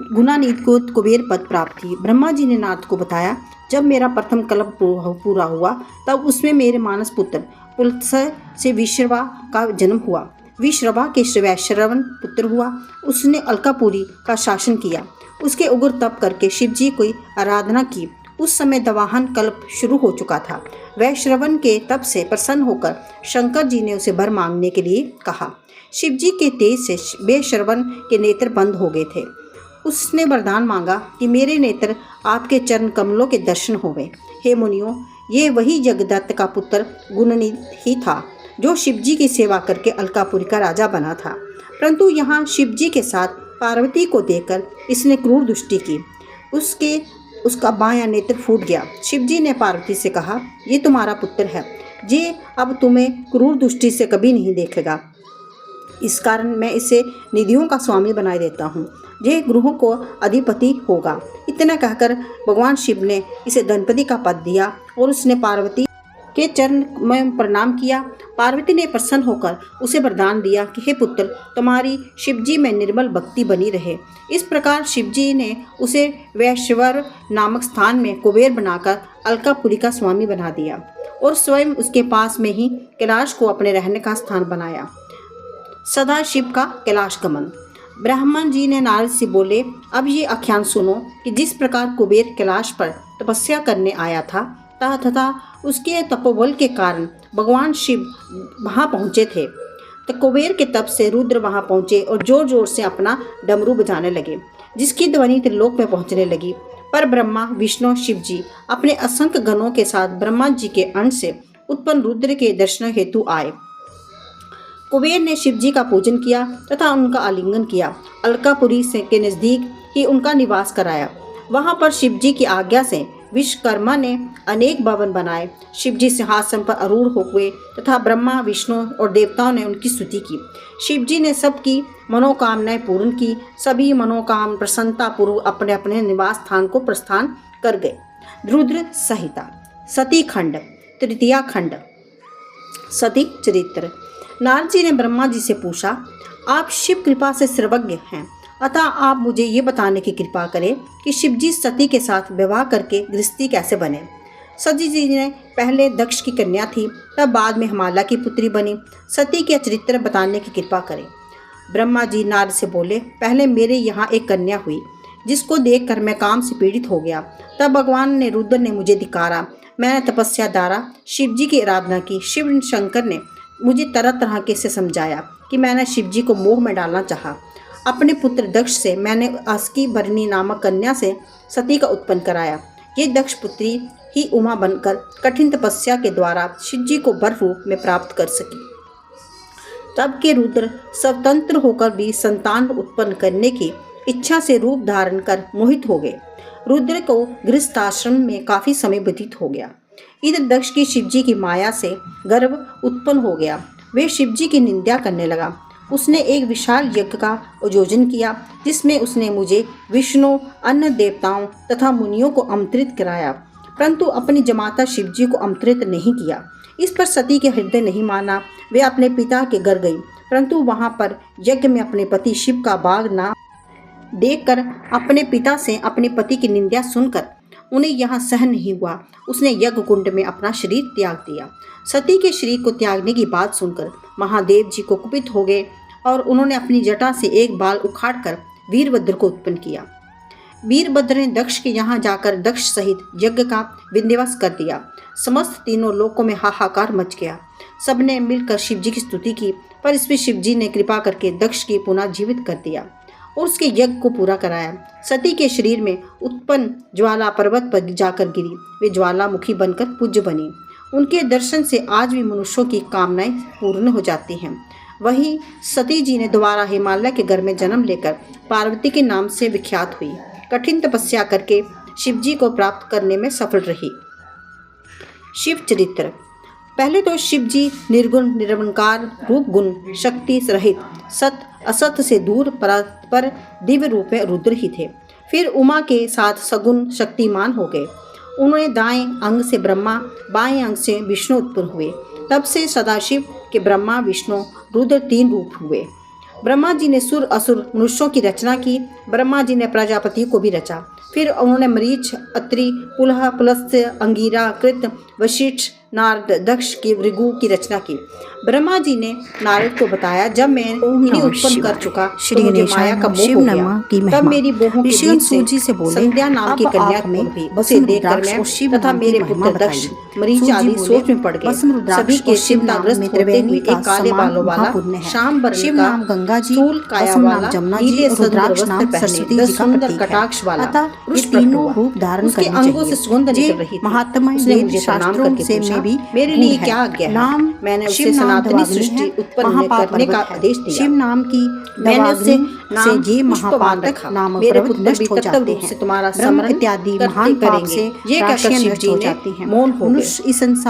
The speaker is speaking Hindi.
गुणानीत को कुबेर पद प्राप्त थी। ब्रह्मा जी ने नारद को बताया, जब मेरा प्रथम कल्प पूरा हुआ तब उसमें मेरे मानस पुत्र पुलत्स्य से विश्रवा का जन्म हुआ। विश्रवा के वैश्रवण पुत्र हुआ। उसने अलकापुरी का शासन किया। उसके उग्र तप करके शिवजी की आराधना की। उस समय दवाहन कल्प शुरू हो चुका था। वैश्रवण के तप से प्रसन्न होकर शंकर जी ने उसे वर मांगने के लिए कहा। शिवजी के तेज से वैश्रवण के नेत्र बंद हो गए थे। उसने वरदान मांगा कि मेरे नेत्र आपके चरण कमलों के दर्शन होवे। हे मुनियों, ये वही जगदत्त का पुत्र गुणनिधि ही था जो शिवजी की सेवा करके अलकापुरी का राजा बना था। परंतु यहाँ शिवजी के साथ पार्वती को देखकर इसने क्रूर दृष्टि की। उसका बायां नेत्र फूट गया। शिवजी ने पार्वती से कहा, ये तुम्हारा पुत्र है, ये अब तुम्हें क्रूर दृष्टि से कभी नहीं देखेगा। इस कारण मैं इसे निधियों का स्वामी बना देता हूँ। ये गृहों को अधिपति होगा। इतना कहकर भगवान शिव ने इसे धनपति का पद दिया और उसने पार्वती के चरण में प्रणाम किया। पार्वती ने प्रसन्न होकर उसे वरदान दिया कि हे पुत्र, तुम्हारी शिवजी में निर्मल भक्ति बनी रहे। इस प्रकार शिवजी ने उसे वैश्वर नामक स्थान में कुबेर बनाकर अलकापुरी का स्वामी बना दिया और स्वयं उसके पास में ही कैलाश को अपने रहने का स्थान बनाया। सदा शिव का कैलाश गमन। ब्राह्मण जी ने नारद से बोले, अब ये आख्यान सुनो कि जिस प्रकार कुबेर कैलाश पर तपस्या करने आया था तथा उसके तपोबल के कारण भगवान शिव वहाँ पहुँचे थे, तो कुबेर के तप से रुद्र वहाँ पहुँचे और जोर जोर से अपना डमरू बजाने लगे, जिसकी ध्वनि त्रिलोक में पहुँचने लगी। पर ब्रह्मा, विष्णु, शिव जी अपने असंख्य गणों के साथ ब्रह्मा जी के अंश से उत्पन्न रुद्र के दर्शन हेतु आए। कुबेर ने शिवजी का पूजन किया तथा उनका आलिंगन किया। अलकापुरी से के नज़दीक ही उनका निवास कराया। वहां पर शिवजी की आज्ञा से विश्वकर्मा ने अनेक भवन बनाए। शिवजी सिंहासन पर आरूढ़ हो गए तथा ब्रह्मा, विष्णु और देवताओं ने उनकी स्तुति की। शिवजी ने सबकी मनोकामनाएं पूर्ण की। सभी मनोकाम प्रसन्नता पूर्वक अपने अपने निवास स्थान को प्रस्थान कर गए। रुद्र संहिता, सती खंड, तृतीया खंड, सती चरित्र। नारद जी ने ब्रह्मा जी से पूछा, आप शिव कृपा से सर्वज्ञ हैं, अतः आप मुझे ये बताने की कृपा करें कि शिवजी सती के साथ विवाह करके गृहस्थी कैसे बने। सती जी ने पहले दक्ष की कन्या थी, तब बाद में हिमालय की पुत्री बनी। सती के चरित्र बताने की कृपा करें। ब्रह्मा जी नारद से बोले, पहले मेरे यहाँ एक कन्या हुई जिसको देखकर मैं काम से पीड़ित हो गया। तब भगवान ने रुद्र ने मुझे धिक्कारा। मैंने तपस्या द्वारा शिवजी की आराधना की। शिव शंकर ने मुझे तरह तरह के से समझाया कि मैंने शिवजी को मोह में डालना चाहा। अपने पुत्र दक्ष से मैंने अस्की भरणी नामक कन्या से सती का उत्पन्न कराया। ये दक्ष पुत्री ही उमा बनकर कठिन तपस्या के द्वारा शिवजी को वर रूप में प्राप्त कर सकी। तब के रुद्र स्वतंत्र होकर भी संतान उत्पन्न करने की इच्छा से रूप धारण कर मोहित हो गए। रुद्र को गृहस्थाश्रम में काफी समय व्यतीत हो गया। इधर दक्ष की शिवजी की माया से गर्व उत्पन्न हो गया। वे शिवजी की निंदा करने लगा। उसने एक विशाल यज्ञ का आयोजन किया जिसमें उसने मुझे, विष्णु, अन्य देवताओं तथा मुनियों को आमंत्रित कराया, परंतु अपनी जमाता शिवजी को आमंत्रित नहीं किया। इस पर सती के हृदय नहीं माना। वे अपने पिता के घर गई, परंतु वहां पर यज्ञ में अपने पति शिव का भाग ना देखकर अपने पिता से अपने पति की निंदा सुनकर उन्हें यहाँ सहन नहीं हुआ। उसने यज्ञ कुंड में अपना शरीर त्याग दिया। सती के शरीर को त्यागने की बात सुनकर महादेव जी को कुपित हो गए और उन्होंने अपनी जटा से एक बाल उखाड़कर वीरभद्र को उत्पन्न किया। वीरभद्र ने दक्ष के यहाँ जाकर दक्ष सहित यज्ञ का विध्वंस कर दिया। समस्त तीनों लोकों में हाहाकार मच गया। सबने मिलकर शिवजी की स्तुति की, पर इसमें शिवजी ने कृपा करके दक्ष की पुनः जीवित कर दिया और उसके यज्ञ को पूरा कराया। सती के शरीर में उत्पन्न ज्वाला पर्वत पर जाकर गिरी। वे ज्वालामुखी बनकर पूज्य बनी। उनके दर्शन से आज भी मनुष्यों की कामनाएं पूर्ण हो जाती हैं। वहीं सती जी ने दोबारा हिमालय के घर में जन्म लेकर पार्वती के नाम से विख्यात हुई। कठिन तपस्या करके शिवजी को प्राप्त करने में सफल रही। शिव चरित्र। पहले तो शिवजी निर्गुण, निरंकार, रूप गुण शक्ति रहित, सत असत से दूर पर दिव्य रूप में रुद्र ही थे। फिर उमा के साथ सगुण शक्तिमान हो गए। उन्होंने दाएं अंग से ब्रह्मा, बाएं अंग से विष्णु उत्पन्न हुए। तब से सदाशिव के ब्रह्मा, विष्णु, रुद्र तीन रूप हुए। ब्रह्मा जी ने सुर असुर मनुष्यों की रचना की। ब्रह्मा जी ने प्रजापति को भी रचा। फिर उन्होंने मरीच, अत्रि, पुलह, पुलस्त्य, अंगिरा, कृत, वशिष्ठ, नारद, दक्ष की भृगु की रचना की। ब्रह्मा जी ने नारद को बताया, जब मैं इन्हें उत्पन्न कर चुका तो मुझे माया का मोह हो गया। तब मेरी बोहों के बीच से संध्या नाम की कन्या हुई। उसे देखकर मैं तथा मेरे पुत्र दक्ष, मरीच आदि सोच में पड़ गए। सभी के चिंताग्रस्त होते हुए एक काले बालों वाला, श्याम वर्ण का, गंगा जी, स्थूल काया वाला, नीले रुद्राक्ष नाम पहने, 10 सुंदर कटाक्ष वाला पुरुष तीनों रूप धारण करने चाहिए। अंगों से सुगंध निकल रही थी। महात्मा ने मुझे प्रणाम करके पूछा, मेरे लिए क्या आज्ञा है? मैंने उसे सनातनी सृष्टि उत्पन्न करने का आदेश दिया। शिव नाम की मैंने उसे नाम ये महापातक नामक मेरे पुत्र भी तत्व रूप से तुम्हारा स्मरण इत्यादि महान पाप से ये कहकर शिव जी ने मौन हो गए। इस संसार